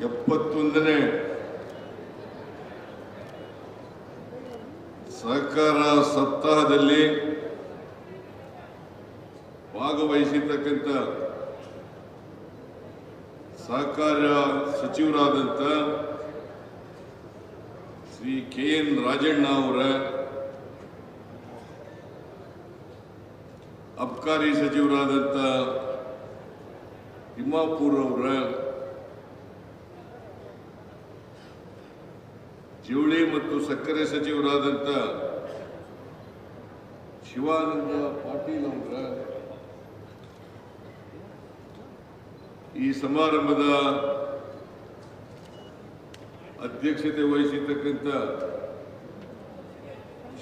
71ನೇ ಸಹಕಾರ ಸಪ್ತಾಹದಲ್ಲಿ ಭಾಗವಹಿಸಿರ್ತಕ್ಕಂಥ ಸಹಕಾರ ಸಚಿವರಾದಂಥ ಶ್ರೀ KN ರಾಜಣ್ಣ ಅವರ, ಅಬಕಾರಿ ಸಚಿವರಾದಂಥ ತಿಮ್ಮಾಪುರ್ ಅವರ, ಜವಳಿ ಮತ್ತು ಸಕ್ಕರೆ ಸಚಿವರಾದಂಥ ಶಿವಾನಂದ ಪಾಟೀಲ್ ಅವರ, ಈ ಸಮಾರಂಭದ ಅಧ್ಯಕ್ಷತೆ ವಹಿಸಿರ್ತಕ್ಕಂಥ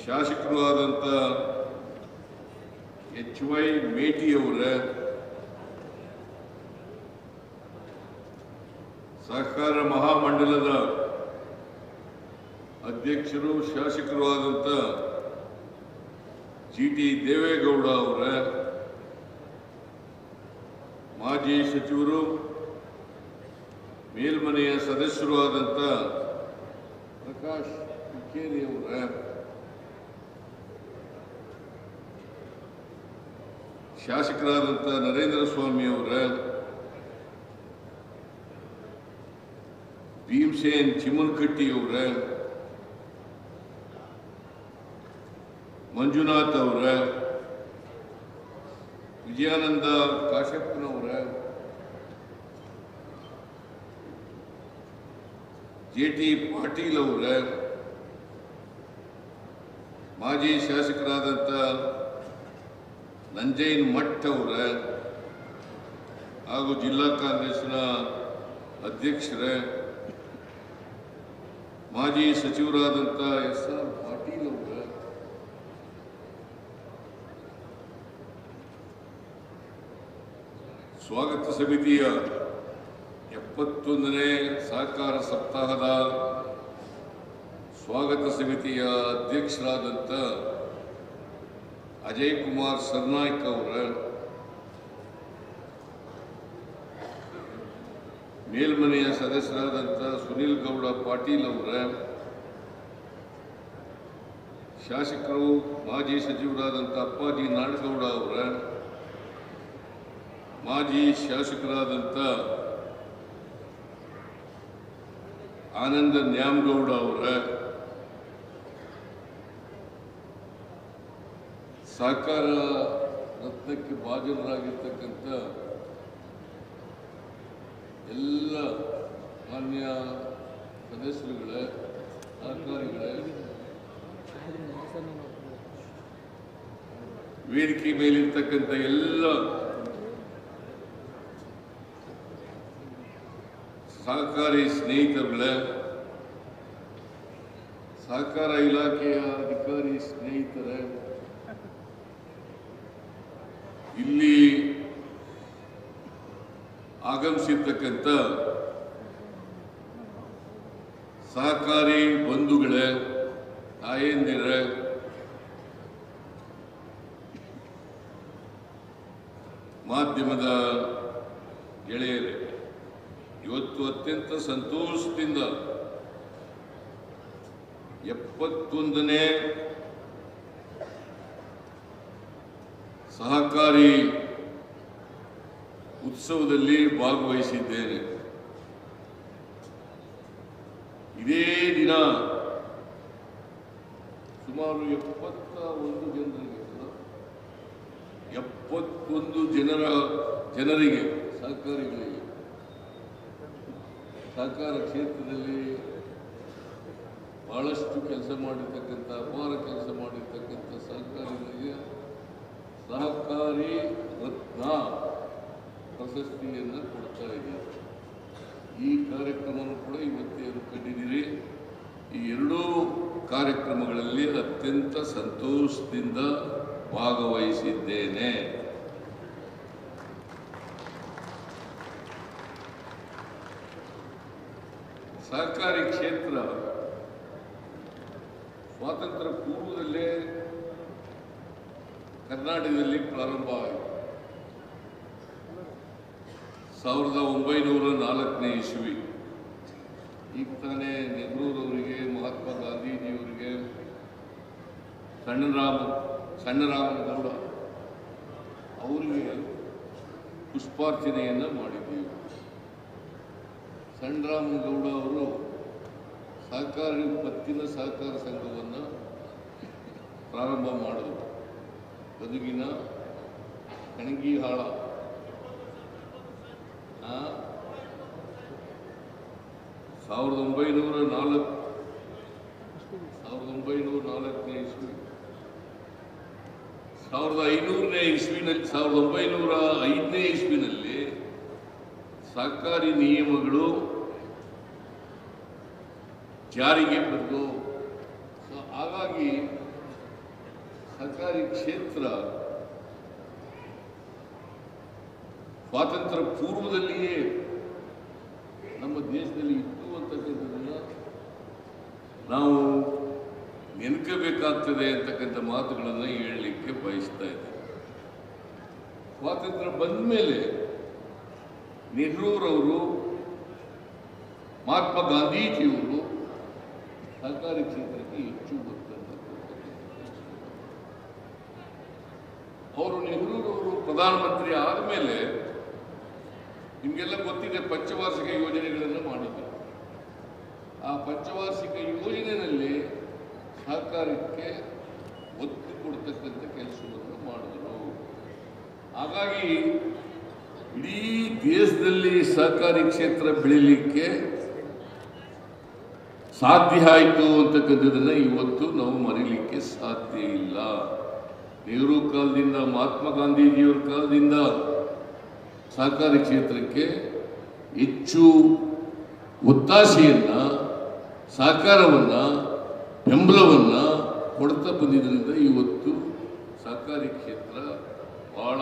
ಶಾಸಕರು ಆದಂಥ HY ಮೇಟಿ ಅವರ, ಸಹಕಾರ ಮಹಾಮಂಡಲದ ಅಧ್ಯಕ್ಷರು ಶಾಸಕರು ಆದಂಥ GT ದೇವೇಗೌಡ ಅವರ, ಮಾಜಿ ಸಚಿವರು ಮೇಲ್ಮನೆಯ ಸದಸ್ಯರು ಆದಂಥ ಪ್ರಕಾಶ್ ಹುಕ್ಕೇರಿ ಅವರ, ಶಾಸಕರಾದಂಥ ನರೇಂದ್ರ ಸ್ವಾಮಿ ಅವರ, ಭೀಮಸೇನ್ ಚಿಮ್ಮನಕಟ್ಟಿ ಅವರ, ಮಂಜುನಾಥ್ ಅವರ, ವಿಜಯಾನಂದ ಕಾಶ್ಯಪ್ಪನವರ, JT ಪಾಟೀಲ್ ಅವರ, ಮಾಜಿ ಶಾಸಕರಾದಂಥ ನಂಜೈನ್ ಮಠ್ ಅವರ ಹಾಗೂ ಜಿಲ್ಲಾ ಕಾಂಗ್ರೆಸ್ನ ಅಧ್ಯಕ್ಷರ, ಮಾಜಿ ಸಚಿವರಾದಂಥ SR ಪಾಟೀಲ್ ಅವರ, ಸ್ವಾಗತ ಸಮಿತಿಯ 71ನೇ ಸಹಕಾರ ಸಪ್ತಾಹದ ಸ್ವಾಗತ ಸಮಿತಿಯ ಅಧ್ಯಕ್ಷರಾದಂಥ ಅಜಯ್ ಕುಮಾರ್ ಸರ್ನಾಯ್ಕ್ ಅವರ, ಮೇಲ್ಮನೆಯ ಸದಸ್ಯರಾದಂಥ ಸುನಿಲ್ ಗೌಡ ಪಾಟೀಲ್ ಅವರ, ಶಾಸಕರು ಮಾಜಿ ಸಚಿವರಾದಂಥ ಅಪ್ಪಾಜಿ ನಾಡಗೌಡ ಅವರ, ಮಾಜಿ ಶಾಸಕರಾದಂಥ ಆನಂದ ನ್ಯಾಮಗೌಡ ಅವರ, ಸಹಕಾರ ರತ್ನಕ್ಕೆ ಭಾಜನರಾಗಿರ್ತಕ್ಕಂಥ ಎಲ್ಲ ಮಾನ್ಯ ಸದಸ್ಯರುಗಳೇ, ಸಹಕಾರಿಗಳೇ, ವೇದಿಕೆ ಮೇಲಿರ್ತಕ್ಕಂಥ ಎಲ್ಲ ಸಹಕಾರಿ ಸ್ನೇಹಿತರುಗಳೇ, ಸಹಕಾರ ಇಲಾಖೆಯ ಅಧಿಕಾರಿ ಸ್ನೇಹಿತರೇ, ಇಲ್ಲಿ ಆಗಮಿಸಿರ್ತಕ್ಕಂಥ ಸಹಕಾರಿ ಬಂಧುಗಳೇ, ತಾಯಂದಿರೇ, ಮಾಧ್ಯಮದ ಗೆಳೆಯರೇ, ಇವತ್ತು ಅತ್ಯಂತ ಸಂತೋಷದಿಂದ 71ನೇ ಸಹಕಾರಿ ಉತ್ಸವದಲ್ಲಿ ಭಾಗವಹಿಸಿದ್ದೇನೆ. ಇದೇ ದಿನ ಸುಮಾರು 71 ಜನರಿಗೆ ಸಹಕಾರಿಗಳಿಗೆ ಸಹಕಾರ ಕ್ಷೇತ್ರದಲ್ಲಿ ಬಹಳಷ್ಟು ಕೆಲಸ ಮಾಡಿರ್ತಕ್ಕಂಥ, ಅಪಾರ ಕೆಲಸ ಮಾಡಿರ್ತಕ್ಕಂಥ ಸಹಕಾರಿಗಳಿಗೆ ಸಹಕಾರಿ ರತ್ನ ಪ್ರಶಸ್ತಿಯನ್ನು ಕೊಡ್ತಾ ಇದ್ದೀವಿ. ಈ ಕಾರ್ಯಕ್ರಮವನ್ನು ಕೂಡ ಇವತ್ತೇ ಕಂಡಿದ್ದೀರಿ. ಈ ಎರಡೂ ಕಾರ್ಯಕ್ರಮಗಳಲ್ಲಿ ಅತ್ಯಂತ ಸಂತೋಷದಿಂದ ಭಾಗವಹಿಸಿದ್ದೇನೆ. ಸಹಕಾರಿ ಕ್ಷೇತ್ರ ಸ್ವಾತಂತ್ರ್ಯ ಪೂರ್ವದಲ್ಲೇ ಕರ್ನಾಟಕದಲ್ಲಿ ಪ್ರಾರಂಭ ಆಯಿತು. 1904ನೇ ಇಸ್ವಿ ಈಗ ತಾನೇ ನೆಹರೂರವರಿಗೆ, ಮಹಾತ್ಮ ಗಾಂಧೀಜಿಯವರಿಗೆ, ಸಣ್ಣರಾಮನಗೌಡ ಅವರಿಗೆ ಪುಷ್ಪಾರ್ಚನೆಯನ್ನು ಮಾಡಿದ್ದೀವಿ. ಸಣ್ಣರಾಮನಗೌಡ ಅವರು ಸಹಕಾರಿ ಪತ್ತಿನ ಸಹಕಾರ ಸಂಘವನ್ನು ಪ್ರಾರಂಭ ಮಾಡಿದರು. ಗದುಗಿನ ಕಣಗಿಹಾಳ 1904ನೇ ಇಸ್ವಿ 1905ನೇ ಇಸ್ವಿನಲ್ಲಿ ಸಹಕಾರಿ ನಿಯಮಗಳು ಜಾರಿಗೆ ಬಂದು, ಹಾಗಾಗಿ ಸಹಕಾರಿ ಕ್ಷೇತ್ರ ಸ್ವಾತಂತ್ರ್ಯ ಪೂರ್ವದಲ್ಲಿಯೇ ನಮ್ಮ ದೇಶದಲ್ಲಿ ಇತ್ತು ಅಂತಕ್ಕಂಥದ್ದನ್ನ ನಾವು ನೆನಕಬೇಕಾಗ್ತದೆ ಅಂತಕ್ಕಂಥ ಮಾತುಗಳನ್ನು ಹೇಳಲಿಕ್ಕೆ ಬಯಸ್ತಾ ಇದ್ದೇನೆ. ಸ್ವಾತಂತ್ರ್ಯ ಬಂದ ಮೇಲೆ ನೆಹರೂರವರು, ಮಹಾತ್ಮ ಗಾಂಧೀಜಿಯವರು ಸಹಕಾರಿ ಕ್ಷೇತ್ರಕ್ಕೆ ಹೆಚ್ಚು ಅವರು ನೆಹರೂರವರು ಪ್ರಧಾನಮಂತ್ರಿ ಆದಮೇಲೆ ನಿಮಗೆಲ್ಲ ಗೊತ್ತಿದೆ, ಪಂಚವಾರ್ಷಿಕ ಯೋಜನೆಗಳನ್ನು ಮಾಡಿದರು. ಆ ಪಂಚವಾರ್ಷಿಕ ಯೋಜನೆಯಲ್ಲಿ ಸಹಕಾರಕ್ಕೆ ಒತ್ತು ಕೊಡ್ತಕ್ಕಂಥ ಕೆಲಸವನ್ನು ಮಾಡಿದರು. ಹಾಗಾಗಿ ಇಡೀ ದೇಶದಲ್ಲಿ ಸಹಕಾರಿ ಕ್ಷೇತ್ರ ಬೆಳೀಲಿಕ್ಕೆ ಸಾಧ್ಯ ಆಯಿತು ಅಂತಕ್ಕಂಥದ್ದನ್ನು ಇವತ್ತು ನಾವು ಮರೀಲಿಕ್ಕೆ ಸಾಧ್ಯ ಇಲ್ಲ. ನೆಹರು ಕಾಲದಿಂದ, ಮಹಾತ್ಮ ಗಾಂಧೀಜಿಯವರ ಕಾಲದಿಂದ ಸಹಕಾರಿ ಕ್ಷೇತ್ರಕ್ಕೆ ಹೆಚ್ಚು ಒತ್ತಾಸೆಯನ್ನು, ಸಹಕಾರವನ್ನು, ಬೆಂಬಲವನ್ನು ಕೊಡ್ತಾ ಬಂದಿದ್ದರಿಂದ ಇವತ್ತು ಸಹಕಾರಿ ಕ್ಷೇತ್ರ ಬಹಳ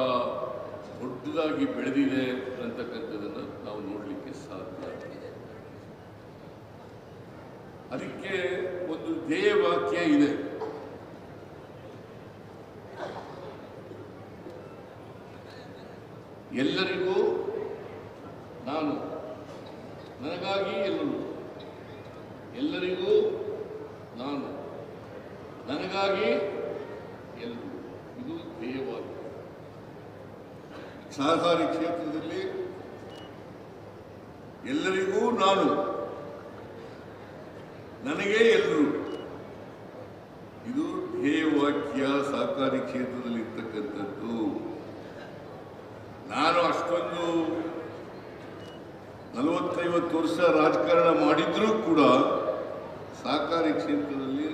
ದೊಡ್ಡದಾಗಿ ಬೆಳೆದಿದೆ ಅಂತಕ್ಕಂಥದ್ದನ್ನು ನಾವು ನೋಡಲಿಕ್ಕೆ ಸಾಧ್ಯ. ಅದಕ್ಕೆ ಒಂದು ಧ್ಯೇಯವಾಕ್ಯ ಇದೆ. ಎಲ್ಲರಿಗೂ ನಾನು, ನನಗಾಗಿ ಎಲ್ಲರೂ. ಎಲ್ಲರಿಗೂ ನಾನು, ನನಗಾಗಿ ಎಲ್ಲರೂ. ಇದು ಧ್ಯೇಯವಾಕ್ಯ. ಸಹಕಾರಿ ಕ್ಷೇತ್ರದಲ್ಲಿ ಎಲ್ಲರಿಗೂ ನಾನು, ನನಗೆ ಎಲ್ಲರೂ. ಇದು ಧ್ಯೇಯವಾಕ್ಯ ಸಹಕಾರಿ ಕ್ಷೇತ್ರದಲ್ಲಿ ಇರ್ತಕ್ಕಂಥದ್ದು. ನಾನು ಅಷ್ಟೊಂದು 40-50 ವರ್ಷ ರಾಜಕಾರಣ ಮಾಡಿದ್ರೂ ಕೂಡ ಸಹಕಾರಿ ಕ್ಷೇತ್ರದಲ್ಲಿ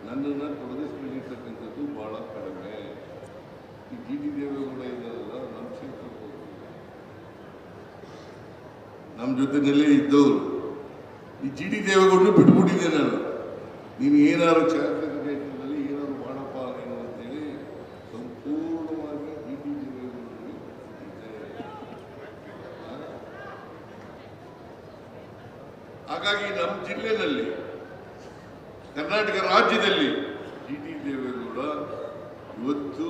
ನನ್ನನ್ನು ತೊಡಗಿಸಿಕೊಂಡಿರ್ತಕ್ಕಂಥದ್ದು ಬಹಳ ಕಡಿಮೆ. ಈ ಡಿ ದೇವೇಗೌಡ ಇದ್ದಾರಲ್ಲ, ನಮ್ಮ ಕ್ಷೇತ್ರಕ್ಕೆ ನಮ್ಮ ಜೊತೆಯಲ್ಲೇ ಇದ್ದವರು. ಈ ಡಿ ದೇವೇಗೌಡರು ಬಿಟ್ಬಿಟ್ಟಿದ್ದೆ ನಾನು. ನೀನು ಏನಾದ್ರು ಕ್ಷೇತ್ರದಲ್ಲಿ ಏನಾದ್ರು ಮಾಡಪ್ಪ ನೀನು ಅಂತೇಳಿ ಸಂಪೂರ್ಣವಾಗಿ ಡಿ ದೇವೇಗೌಡರಿಗೆ ಇದ್ದೆ. ಹಾಗಾಗಿ ನಮ್ಮ ಜಿಲ್ಲೆಯಲ್ಲಿ, ಕರ್ನಾಟಕ ರಾಜ್ಯದಲ್ಲಿ ಡಿ ದೇವೇಗೌಡ ಇವತ್ತು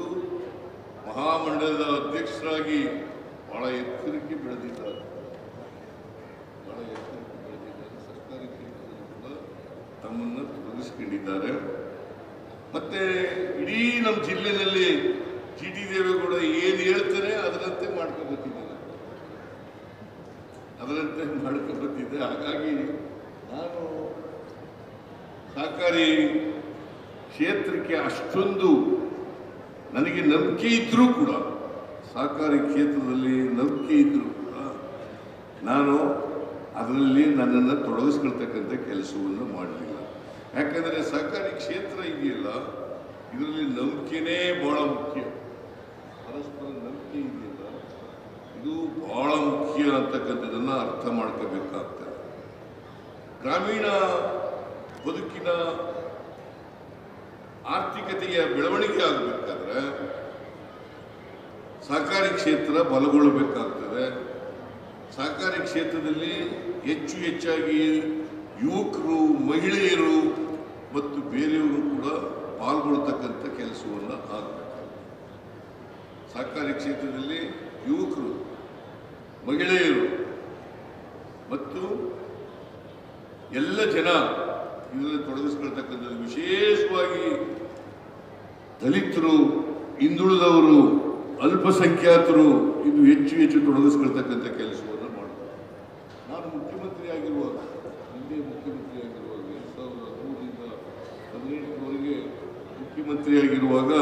ಮಹಾಮಂಡಲದ ಅಧ್ಯಕ್ಷರಾಗಿ ಬಹಳ ಎತ್ತರಕ್ಕೆ ಬೆಳೆದಿದ್ದಾರೆ. ಸರ್ಕಾರಿ ಕ್ಷೇತ್ರದಲ್ಲಿ ಕೂಡ ತಮ್ಮನ್ನು ತೊಡಗಿಸಿಕೊಂಡಿದ್ದಾರೆ. ಮತ್ತೆ ಇಡೀ ನಮ್ಮ ಜಿಲ್ಲೆಯಲ್ಲಿ ಡಿ ದೇವೇಗೌಡ ಏನು ಹೇಳ್ತಾರೆ ಅದರಂತೆ ಮಾಡ್ಕೊಬತ್ತಿದ್ದಾರೆ, ಅದರಂತೆ ಮಾಡ್ಕೊಬತ್ತಿದ್ದೆ. ಹಾಗಾಗಿ ನಾನು ಸಹಕಾರಿ ಕ್ಷೇತ್ರಕ್ಕೆ ಅಷ್ಟೊಂದು ನನಗೆ ನಂಬಿಕೆ ಇದ್ರೂ ಕೂಡ, ಸಹಕಾರಿ ಕ್ಷೇತ್ರದಲ್ಲಿ ನಂಬಿಕೆ ಇದ್ರೂ ಕೂಡ ನಾನು ಅದರಲ್ಲಿ ನನ್ನನ್ನು ತೊಡಗಿಸ್ಕೊಳ್ತಕ್ಕಂಥ ಕೆಲಸವನ್ನು ಮಾಡಲಿಲ್ಲ. ಯಾಕಂದರೆ ಸಹಕಾರಿ ಕ್ಷೇತ್ರ ಇದೆಯಲ್ಲ, ಇದರಲ್ಲಿ ನಂಬಿಕೆನೇ ಬಹಳ ಮುಖ್ಯ. ಪರಸ್ಪರ ನಂಬಿಕೆ ಇದೆಯಲ್ಲ, ಇದು ಬಹಳ ಮುಖ್ಯ ಅಂತಕ್ಕಂಥದ್ದನ್ನು ಅರ್ಥ ಮಾಡ್ಕೋಬೇಕಾಗ್ತದೆ. ಗ್ರಾಮೀಣ ಬದುಕಿನ ಆರ್ಥಿಕತೆಯ ಬೆಳವಣಿಗೆ ಆಗಬೇಕಾದ್ರೆ ಸಹಕಾರಿ ಕ್ಷೇತ್ರ ಬಲಗೊಳ್ಳಬೇಕಾಗ್ತದೆ. ಸಹಕಾರಿ ಕ್ಷೇತ್ರದಲ್ಲಿ ಹೆಚ್ಚಾಗಿ ಯುವಕರು, ಮಹಿಳೆಯರು ಮತ್ತು ಬೇರೆಯವರು ಕೂಡ ಪಾಲ್ಗೊಳ್ತಕ್ಕಂಥ ಕೆಲಸವನ್ನು ಆಗಬೇಕು. ಸಹಕಾರಿ ಕ್ಷೇತ್ರದಲ್ಲಿ ಯುವಕರು, ಮಹಿಳೆಯರು ಮತ್ತು ಎಲ್ಲ ಜನ ಇದರಲ್ಲಿ ತೊಡಗಿಸ್ಕೊಳ್ತಕ್ಕಂಥದ್ದು, ವಿಶೇಷವಾಗಿ ದಲಿತರು, ಹಿಂದುಳಿದವರು, ಅಲ್ಪಸಂಖ್ಯಾತರು ಇದು ಹೆಚ್ಚು ಹೆಚ್ಚು ತೊಡಗಿಸ್ಕೊಳ್ತಕ್ಕಂಥ ಕೆಲಸವನ್ನು ಮಾಡ್ತಾರೆ. ನಾನು ಮುಖ್ಯಮಂತ್ರಿ ಆಗಿರುವಾಗ, ಹಿಂದೆ ಮುಖ್ಯಮಂತ್ರಿ ಆಗಿರುವಾಗ 2003ರಿಂದ 2018ರವರೆಗೆ ಮುಖ್ಯಮಂತ್ರಿ ಆಗಿರುವಾಗ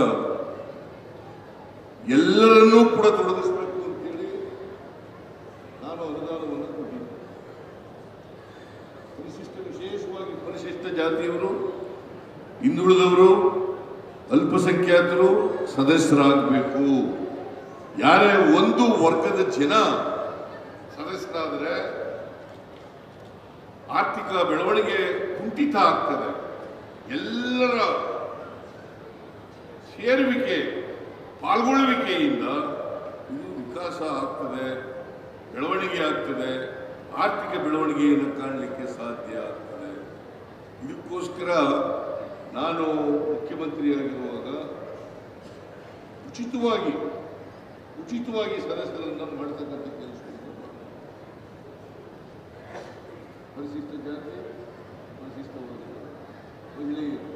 ಎಲ್ಲರನ್ನೂ ಕೂಡ ತೊಡಗಿಸಬೇಕು ಅಂತೇಳಿ ನಾನು ಅನುದಾನವನ್ನು ಕೊಟ್ಟಿದ್ದೆ. ವಿಶೇಷವಾಗಿ ಪರಿಶಿಷ್ಟ ಜಾತಿಯವರು, ಹಿಂದುಳಿದವರು, ಅಲ್ಪಸಂಖ್ಯಾತರು ಸದಸ್ಯರಾಗಬೇಕು. ಯಾರೇ ಒಂದು ವರ್ಗದ ಜನ ಸದಸ್ಯರಾದರೆ ಆರ್ಥಿಕ ಬೆಳವಣಿಗೆ ಕುಂಠಿತ ಆಗ್ತದೆ. ಎಲ್ಲರ ಸೇರುವಿಕೆ, ಪಾಲ್ಗೊಳ್ಳುವಿಕೆಯಿಂದ ಇದು ವಿಕಾಸ ಆಗ್ತದೆ, ಬೆಳವಣಿಗೆ ಆಗ್ತದೆ, ಆರ್ಥಿಕ ಬೆಳವಣಿಗೆಯನ್ನು ಕಾಣಲಿಕ್ಕೆ ಸಾಧ್ಯ ಆಗ್ತದೆ. ಇದಕ್ಕೋಸ್ಕರ ನಾನು ಮುಖ್ಯಮಂತ್ರಿಯಾಗಿರುವಾಗ ಉಚಿತವಾಗಿ ಸದಸ್ಯರನ್ನು ಮಾಡತಕ್ಕಂಥ ಕೆಲಸವನ್ನು ಪರಿಶಿಷ್ಟ ಜಾತಿ, ಪರಿಶಿಷ್ಟ ವರ್ಗ, ಮಹಿಳೆಯರು,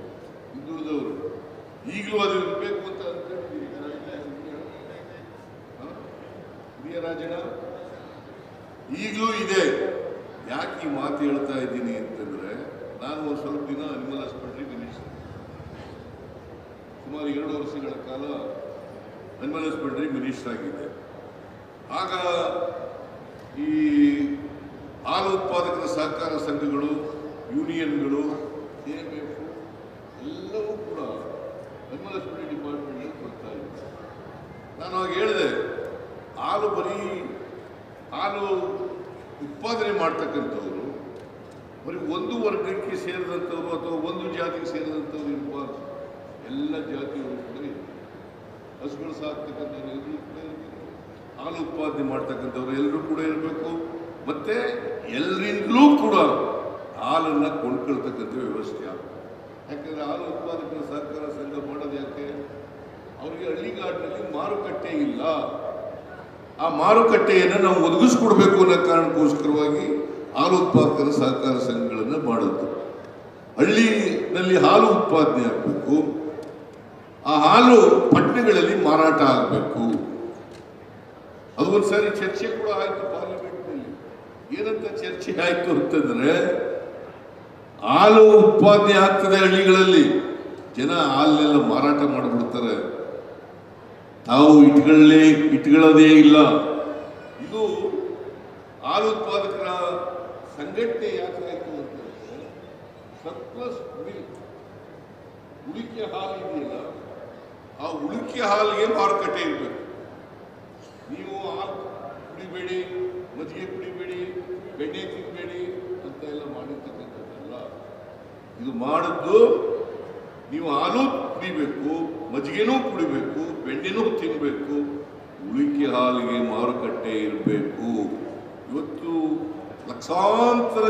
ಹಿಂದುಳಿದವರು ಈಗಲೂ ಅದು ಇರಬೇಕು ಅಂತ ಹಿರಿಯ ರಾಜಣ್ಣ ಈಗಲೂ ಇದೆ. ಯಾಕೆ ಈ ಮಾತು ಹೇಳ್ತಾ ಇದ್ದೀನಿ ಅಂತಂದ್ರೆ, ನಾನು ಒಂದು ಸ್ವಲ್ಪ ದಿನ ಅನಿಮಲ್ ಹಸ್ಬೆಂಡ್ರಿ ಮಿನಿಸ್ಟರ್, ಸುಮಾರು 2 ವರ್ಷಗಳ ಕಾಲ ಅನಿಮಲ್ ಹಸ್ಬೆಂಡ್ರಿ ಮಿನಿಸ್ಟರ್ ಆಗಿದ್ದೆ. ಆಗ ಈ ಹಾಲು ಉತ್ಪಾದಕರ ಸಹಕಾರ ಸಂಘಗಳು, ಯೂನಿಯನ್ಗಳು, KMF ಎಲ್ಲವೂ ಕೂಡ ಅನಿಮಲ್ ಹಸ್ಬೆಂಡ್ರಿ ಡಿಪಾರ್ಟ್ಮೆಂಟ್ಗೆ ಕೊಡ್ತಾ ಇದ್ದೆ. ನಾನು ಆಗ ಹೇಳಿದೆ, ಹಾಲು ಉತ್ಪಾದನೆ ಮಾಡ್ತಕ್ಕಂಥವ್ರು ಬರೀ ಒಂದು ವರ್ಗಕ್ಕೆ ಸೇರಿದಂಥವ್ರು ಅಥವಾ ಒಂದು ಜಾತಿಗೆ ಸೇರಿದಂಥವ್ರು ಇರಬಾರ್ದು. ಎಲ್ಲ ಜಾತಿಯವರು ಕೂಡ ಇರಬೇಕು. ಹಸುಗಳು ಸಾಕ್ತಕ್ಕಂಥವ್ರು ಎಲ್ಲರೂ ಕೂಡ ಇರಬೇಕು, ಹಾಲು ಉತ್ಪಾದನೆ ಮಾಡ್ತಕ್ಕಂಥವ್ರು ಎಲ್ಲರೂ ಕೂಡ ಇರಬೇಕು, ಮತ್ತೆ ಎಲ್ಲರಿಂದಲೂ ಕೂಡ ಹಾಲನ್ನು ಕೊಂಡ್ಕೊಳ್ತಕ್ಕಂಥ ವ್ಯವಸ್ಥೆ ಆಗಬೇಕು. ಯಾಕಂದರೆ ಹಾಲು ಉತ್ಪಾದಕರ ಸಹಕಾರ ಸಂಘ ಮಾಡೋದು ಯಾಕೆ? ಅವರಿಗೆ ಹಳ್ಳಿಗಾಡಿನಲ್ಲಿ ಮಾರುಕಟ್ಟೆ ಇಲ್ಲ. ಆ ಮಾರುಕಟ್ಟೆಯನ್ನು ನಾವು ಒದಗಿಸ್ಕೊಡ್ಬೇಕು ಅನ್ನೋ ಕಾರಣಕ್ಕೋಸ್ಕರವಾಗಿ ಹಾಲು ಉತ್ಪಾದಕರ ಸಹಕಾರ ಸಂಘಗಳನ್ನು ಮಾಡೋದು. ಹಳ್ಳಿನಲ್ಲಿ ಹಾಲು ಉತ್ಪಾದನೆ ಆಗಬೇಕು, ಆ ಹಾಲು ಪಟ್ಟಣಗಳಲ್ಲಿ ಮಾರಾಟ ಆಗಬೇಕು. ಅದು ಒಂದ್ಸಾರಿ ಚರ್ಚೆ ಕೂಡ ಆಯಿತು ಪಾರ್ಲಿಮೆಂಟ್ನಲ್ಲಿ. ಏನಂತ ಚರ್ಚೆ ಆಯಿತು ಅಂತಂದ್ರೆ, ಹಾಲು ಉತ್ಪಾದನೆ ಆಗ್ತದೆ ಹಳ್ಳಿಗಳಲ್ಲಿ, ಜನ ಹಾಲನ್ನೆಲ್ಲ ಮಾರಾಟ ಮಾಡಿಬಿಡ್ತಾರೆ, ತಾವು ಇಟ್ಕೊಳ್ಳೋದೇ ಇಲ್ಲ. ಇದು ಹಾಲು ಉತ್ಪಾದಕರ ಸಂಘಟನೆ ಯಾಕೆ ಆಯಿತು ಅಂತಂದ್ರೆ, ಸರ್ಪ್ಲಸ್ ಮಿಲ್ಕ್, ಉಳಿಕೆ ಹಾಲು ಇದೆಯಲ್ಲ, ಆ ಉಳಿಕೆ ಹಾಲಿಗೆ ಮಾರುಕಟ್ಟೆ ಇರಬೇಕು. ನೀವು ಹಾಲು ಕುಡಿಬೇಡಿ, ಮಜ್ಜಿಗೆ ಕುಡಿಬೇಡಿ, ಬೆಣ್ಣೆ ತಿನ್ನಬೇಡಿ ಅಂತ ಎಲ್ಲ ಮಾಡಿರ್ತಕ್ಕಂಥದ್ದಲ್ಲ. ಇದು ಮಾಡಿದ್ದು ನೀವು ಹಾಲು ಕುಡಿಬೇಕು, ಮಜ್ಜಿಗೆನೂ ಕುಡಿಬೇಕು, ಬೆಣ್ಣೆನೂ ತಿನ್ನಬೇಕು, ಉಳಿಕೆ ಹಾಲಿಗೆ ಮಾರುಕಟ್ಟೆ ಇರಬೇಕು. ಇವತ್ತು ಲಕ್ಷಾಂತರ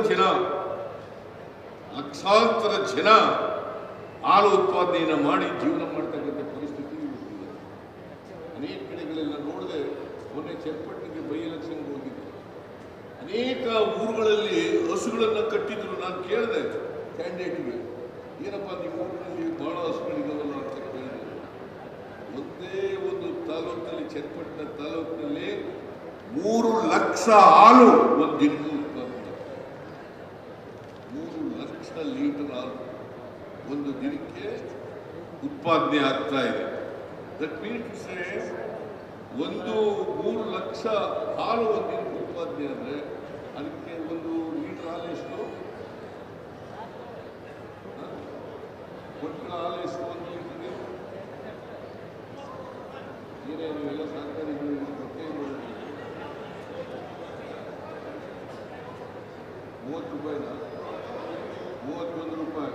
ಜನ ಹಾಲು ಉತ್ಪಾದನೆಯನ್ನು ಮಾಡಿ ಜೀವನ ಮಾಡ್ತಕ್ಕಂಥ ಪರಿಸ್ಥಿತಿ ಇವತ್ತಿದೆ. ಅನೇಕ ಕಡೆಗಳೆಲ್ಲ ನೋಡಿದೆ. ಮೊನ್ನೆ ಚನ್ನಪಟ್ಟಣಕ್ಕೆ ಬೈ ಎಲೆಕ್ಷನ್ಗೆ ಹೋಗಿದ್ದೆ. ಅನೇಕ ಊರುಗಳಲ್ಲಿ ಹಸುಗಳನ್ನು ಕಟ್ಟಿದ್ರು. ನಾನು ಕೇಳಿದೆ ಕ್ಯಾಂಡಿಡೇಟ್ಗೆ, ಏನಪ್ಪ ನಿಮ್ಮ ಊರಿನಲ್ಲಿ ಬಹಳ ಹಸುಗಳಿದಾವಲ್ಲ ಅಂತ ಕೇಳಿದೆ. ಒಂದೇ ಒಂದು ತಾಲೂಕಿನಲ್ಲಿ, ಚನ್ನಪಟ್ಟಣ ತಾಲೂಕಿನಲ್ಲಿ 3 ಲಕ್ಷ ಹಾಲು ಒಂದು ದಿನಕ್ಕೂ ಉತ್ಪಾದನೆ. 3 ಲಕ್ಷ ಲೀಟರ್ ಹಾಲು ಒಂದು ದಿನಕ್ಕೆ ಉತ್ಪಾದನೆ ಆಗ್ತಾ ಇದೆ. ದಟ್ ಮೀನ್ಸ್ ಒಂದು 3 ಲಕ್ಷ ಹಾಲು ಒಂದು ದಿನಕ್ಕೆ ಉತ್ಪಾದನೆ ಅಂದರೆ ಅದಕ್ಕೆ ಒಂದು ಲೀಟರ್ ಹಾಲು ಎಷ್ಟು? ಒಂದು ಹಾಲು ಎಷ್ಟು ಒಂದು ಲೀಟರ್ಗೆ? ಏನೇನು ಎಲ್ಲ ಸರ್ಕಾರಿ ಕೊಟ್ಟೆ 30 ರೂಪಾಯಿನ 31 ರೂಪಾಯಿ.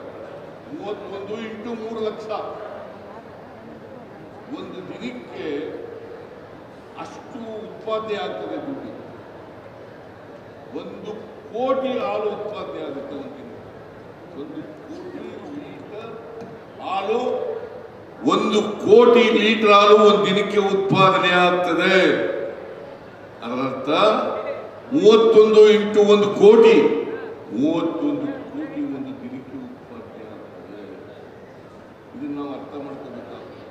31 ಇಂಟು 3 ಲಕ್ಷ ಒಂದು ದಿನಕ್ಕೆ ಅಷ್ಟು ಉತ್ಪಾದನೆ ಆಗ್ತದೆ ದುಡ್ಡು. 1 ಕೋಟಿ ಹಾಲು ಉತ್ಪಾದನೆ ಆಗುತ್ತೆ ಒಂದು ದಿನ. 1 ಕೋಟಿ ಲೀಟರ್ ಹಾಲು, 1 ಕೋಟಿ ಲೀಟರ್ ಹಾಲು ಒಂದು ದಿನಕ್ಕೆ ಉತ್ಪಾದನೆ ಆಗ್ತದೆ. ಅದರರ್ಥ 31 ಇಂಟು 1 ಕೋಟಿ, 31 ಅರ್ಥ ಮಾಡ್ಕೋಬೇಕಾಗುತ್ತೆ.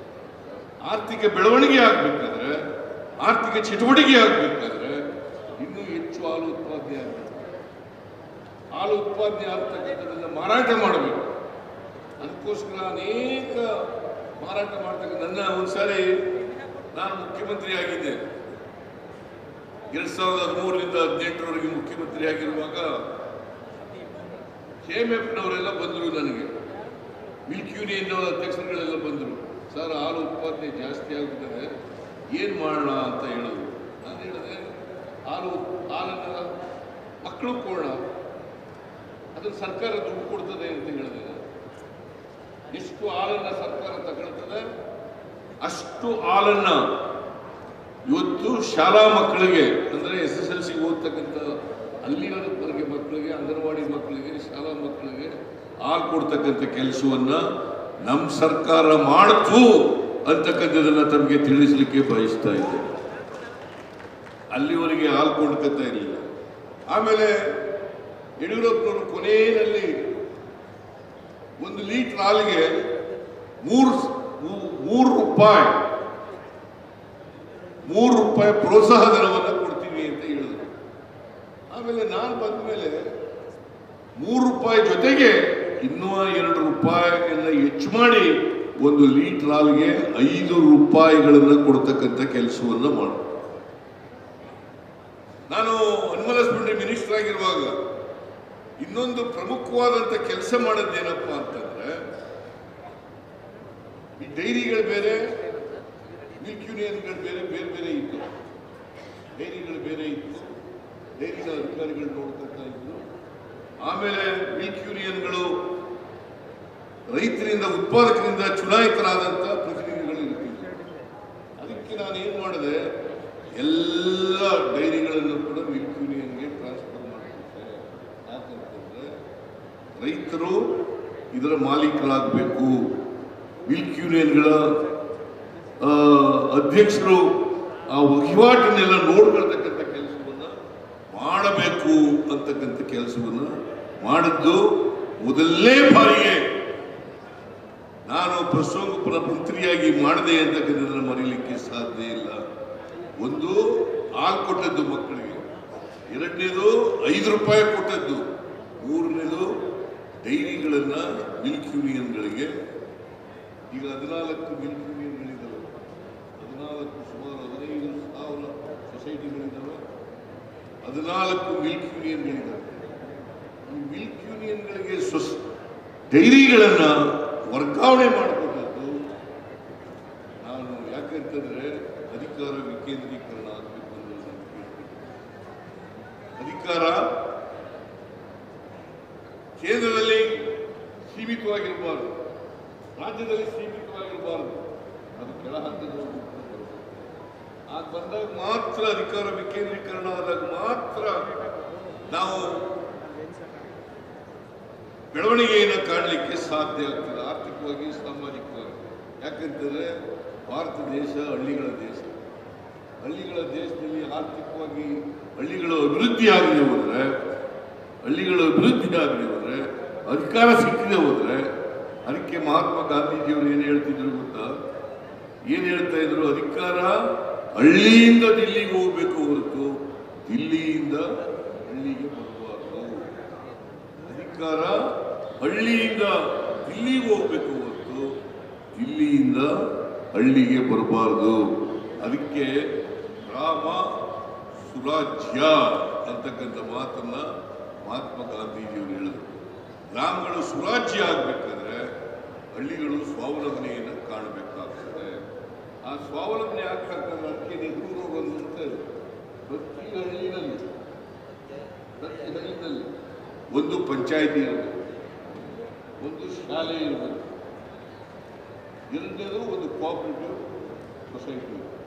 ಆರ್ಥಿಕ ಬೆಳವಣಿಗೆ ಆಗಬೇಕಾದ್ರೆ, ಆರ್ಥಿಕ ಚಟುವಟಿಕೆ ಆಗಬೇಕಾದ್ರೆ ಇನ್ನೂ ಹೆಚ್ಚು ಹಾಲು ಉತ್ಪಾದನೆ ಆಗಬೇಕು. ಹಾಲು ಉತ್ಪಾದನೆ ಆಗ್ತಕ್ಕಂಥದ್ದನ್ನು ಮಾರಾಟ ಮಾಡಬೇಕು. ಅದಕ್ಕೋಸ್ಕರ ಅನೇಕ ಮಾರಾಟ ಮಾಡ್ತಕ್ಕಂಥ ಒಂದ್ಸಾರಿ ನಾನು ಮುಖ್ಯಮಂತ್ರಿ ಆಗಿದ್ದೆ. 2013ರಿಂದ 2018ರವರೆಗೆ ಮುಖ್ಯಮಂತ್ರಿ ಆಗಿರುವಾಗ KMFನವರೆಲ್ಲ ಬಂದರು. ನನಗೆ ಮಿಲ್ಕ್ ಯೂನಿಯನ್ ಅಧ್ಯಕ್ಷರುಗಳೆಲ್ಲ ಬಂದರು. ಸರ್, ಹಾಲು ಉತ್ಪಾದನೆ ಜಾಸ್ತಿ ಆಗುತ್ತದೆ, ಏನು ಮಾಡೋಣ ಅಂತ ಹೇಳಿದ್ರು. ನಾನು ಹೇಳಿದೆ, ಹಾಲನ್ನು ಮಕ್ಕಳು ಕೊಡೋಣ, ಅದನ್ನು ಸರ್ಕಾರ ದುಡ್ಡು ಕೊಡ್ತದೆ ಅಂತ ಹೇಳಿದೆ. ಎಷ್ಟು ಹಾಲನ್ನು ಸರ್ಕಾರ ತಗೊಳ್ತದೆ ಅಷ್ಟು ಹಾಲನ್ನು ಇವತ್ತು ಶಾಲಾ ಮಕ್ಕಳಿಗೆ, ಅಂದರೆ SSLC ಓದ್ತಕ್ಕಂಥ ಹಳ್ಳಿಯವರಿಗೆ ಮಕ್ಕಳಿಗೆ, ಅಂಗನವಾಡಿ ಮಕ್ಕಳಿಗೆ, ಶಾಲಾ ಮಕ್ಕಳಿಗೆ ಹಾಲು ಕೊಡ್ತಕ್ಕಂಥ ಕೆಲಸವನ್ನ ನಮ್ಮ ಸರ್ಕಾರ ಮಾಡ್ತು ಅಂತಕ್ಕಂಥದ್ದನ್ನ ತಮಗೆ ತಿಳಿಸಲಿಕ್ಕೆ ಬಯಸ್ತಾ ಇದ್ದೆ. ಅಲ್ಲಿವರೆಗೆ ಹಾಲು ಕೊಂಡ್ಕೊತಾ ಇರಲಿಲ್ಲ. ಆಮೇಲೆ ಯಡಿಯೂರಪ್ಪನವರು ಕೊನೆಯಲ್ಲಿ 1 ಲೀಟರ್ ಹಾಲಿಗೆ 3 ರೂಪಾಯಿ ಪ್ರೋತ್ಸಾಹ ಧನವನ್ನು ಕೊಡ್ತೀವಿ ಅಂತ ಹೇಳಿದ್ರು. ಆಮೇಲೆ ನಾನು ಬಂದ ಮೇಲೆ 3 ರೂಪಾಯಿ ಜೊತೆಗೆ ಇನ್ನೂ 2 ರೂಪಾಯಿಗಳನ್ನ ಹೆಚ್ಚು ಮಾಡಿ 1 ಲೀಟರ್ ಹಾಲಿಗೆ 5 ರೂಪಾಯಿಗಳನ್ನು ಕೊಡ್ತಕ್ಕಂಥ ಕೆಲಸವನ್ನು ಮಾಡ. ನಾನು ಅನ್ಮಲಸ್ಪಂಡಿ ಮಿನಿಸ್ಟರ್ ಆಗಿರುವಾಗ ಇನ್ನೊಂದು ಪ್ರಮುಖವಾದಂಥ ಕೆಲಸ ಮಾಡೋದೇನಪ್ಪ ಅಂತಂದ್ರೆ, ಈ ಡೈರಿಗಳು ಬೇರೆ, ಮಿಲ್ಕ್ ಯೂನಿಯನ್ಗಳು ಬೇರೆ ಬೇರೆ ಬೇರೆ ಇತ್ತು. ಡೈರಿಗಳು ಬೇರೆ ಇತ್ತು, ಡೈರಿಗಳ ಅಧಿಕಾರಿಗಳು ನೋಡ್ಕೊತಾ ಇದ್ರು. ಆಮೇಲೆ ಮಿಲ್ಕ್ ಯೂನಿಯನ್ಗಳು ರೈತರಿಂದ, ಉತ್ಪಾದಕರಿಂದ ಚುನಾಯಿತರಾದಂಥ ಪ್ರತಿನಿಧಿಗಳು ಇರ್ತಿದ್ರು. ಅದಕ್ಕೆ ನಾನು ಏನು ಮಾಡಿದೆ, ಎಲ್ಲ ಡೈರಿಗಳನ್ನು ಕೂಡ ಮಿಲ್ಕ್ ಯೂನಿಯನ್ಗೆ ಟ್ರಾನ್ಸ್ಫರ್ ಮಾಡಿಬಿಟ್ಟೆ. ಯಾಕಂತಂದ್ರೆ ರೈತರು ಇದರ ಮಾಲೀಕರಾಗಬೇಕು, ಮಿಲ್ಕ್ ಯೂನಿಯನ್ಗಳ ಅಧ್ಯಕ್ಷರು ಆ ವಹಿವಾಟನ್ನೆಲ್ಲ ನೋಡ್ಕೊಳ್ತಕ್ಕಂಥ ಕೆಲಸವನ್ನು ಮಾಡಬೇಕು ಅಂತಕ್ಕಂಥ ಕೆಲಸವನ್ನು ಮಾಡಿದ್ದು ಮೊದಲನೇ ಬಾರಿಗೆ ನಾನು ಪಶುಸಂಗೋಪನಾ ಮಂತ್ರಿಯಾಗಿ ಮಾಡಿದೆ ಅಂತಕ್ಕಂಥದ್ದನ್ನು ಮರೀಲಿಕ್ಕೆ ಸಾಧ್ಯ ಇಲ್ಲ. ಒಂದು, ಹಾಲು ಕೊಟ್ಟದ್ದು ಮಕ್ಕಳಿಗೆ, 2ನೇದು 5 ರೂಪಾಯಿ ಕೊಟ್ಟದ್ದು, 3ನೇದು ಡೈರಿಗಳನ್ನು ಮಿಲ್ಕ್ ಯೂನಿಯನ್ಗಳಿಗೆ. ಈಗ 14 ಮಿಲ್ಕ್ ಯೂನಿಯನ್ಗಳಿದ್ದಾವೆ, 14 ಸುಮಾರು 15,000 ಸೊಸೈಟಿಗಳಿದ್ದಾವೆ, 14 ಮಿಲ್ಕ್ ಯೂನಿಯನ್ಗಳಿದ್ದಾವೆ. ಈ ಮಿಲ್ಕ್ ಯೂನಿಯನ್ಗಳಿಗೆ ಡೈರಿಗಳನ್ನು ವರ್ಗಾವಣೆ ಮಾಡಿಕೊಟ್ಟದ್ದು ನಾನು. ಯಾಕಂತಂದ್ರೆ ಅಧಿಕಾರ ವಿಕೇಂದ್ರೀಕರಣ ಆಗಬೇಕು ಅನ್ನೋದು. ಅಧಿಕಾರ ಕೇಂದ್ರದಲ್ಲಿ ಸೀಮಿತವಾಗಿರಬಾರದು, ರಾಜ್ಯದಲ್ಲಿ ಸೀಮಿತವಾಗಿರಬಾರದು, ಅದು ಕೆಳ ಹಂತದವರೆಗೂ ಬರಬೇಕು. ಆಗ ಬಂದಾಗ ಮಾತ್ರ, ಅಧಿಕಾರ ವಿಕೇಂದ್ರೀಕರಣ ಆದಾಗ ಮಾತ್ರ ನಾವು ಬೆಳವಣಿಗೆಯನ್ನು ಕಾಣಲಿಕ್ಕೆ ಸಾಧ್ಯ ಆಗ್ತದೆ, ಆರ್ಥಿಕವಾಗಿ, ಸಾಮಾಜಿಕವಾಗಿ. ಯಾಕಂತಂದ್ರೆ ಭಾರತ ದೇಶ ಹಳ್ಳಿಗಳ ದೇಶ. ಹಳ್ಳಿಗಳ ದೇಶದಲ್ಲಿ ಆರ್ಥಿಕವಾಗಿ ಹಳ್ಳಿಗಳು ಅಭಿವೃದ್ಧಿ ಆಗದೆ ಹೋದ್ರೆ, ಅಧಿಕಾರ ಸಿಕ್ಕದೆ ಹೋದ್ರೆ, ಅದಕ್ಕೆ ಮಹಾತ್ಮ ಗಾಂಧೀಜಿಯವರು ಏನು ಹೇಳ್ತಿದ್ರು ಗೊತ್ತಾ? ಏನು ಹೇಳ್ತಾ ಇದ್ರು? ಅಧಿಕಾರ ಹಳ್ಳಿಯಿಂದ ದಿಲ್ಲಿಗೆ ಹೋಗ್ಬೇಕು ಹೊರತು ದಿಲ್ಲಿಯಿಂದ ಹಳ್ಳಿಗೆ ಬರಬಾರ್ದು. ಅಧಿಕಾರ ಹಳ್ಳಿಯಿಂದ ದಿಲ್ಲಿಗೆ ಹೋಗ್ಬೇಕು ಹೊರತು ದಿಲ್ಲಿಯಿಂದ ಹಳ್ಳಿಗೆ ಬರಬಾರ್ದು. ಅದಕ್ಕೆ ಗ್ರಾಮ ಸುರಾಜ್ಯ ಅಂತಕ್ಕಂಥ ಮಾತನ್ನ ಮಹಾತ್ಮ ಗಾಂಧೀಜಿಯವರು ಹೇಳಿದರು. ಗ್ರಾಮಗಳು ಸುರಾಜ್ಯ ಆಗಬೇಕಾದ್ರೆ ಹಳ್ಳಿಗಳು ಸ್ವಾವಲಂಬನೆಯನ್ನು ಕಾಣಬೇಕಾಗ್ತದೆ. ಆ ಸ್ವಾವಲಂಬನೆ ಆಗ್ತಕ್ಕಂಥ ಅದಕ್ಕೆ ನೆಹರೂರವರಂತೆ ಪ್ರತಿ ಹಳ್ಳಿನಲ್ಲಿ ಒಂದು ಪಂಚಾಯಿತಿ ಇರಬೇಕು, ಒಂದು ಶಾಲೆ ಇರಬೇಕು, 2ನೇದು ಒಂದು ಕೋಆಪರೇಟಿವ್ ಸೊಸೈಟಿ ಇರಬೇಕು.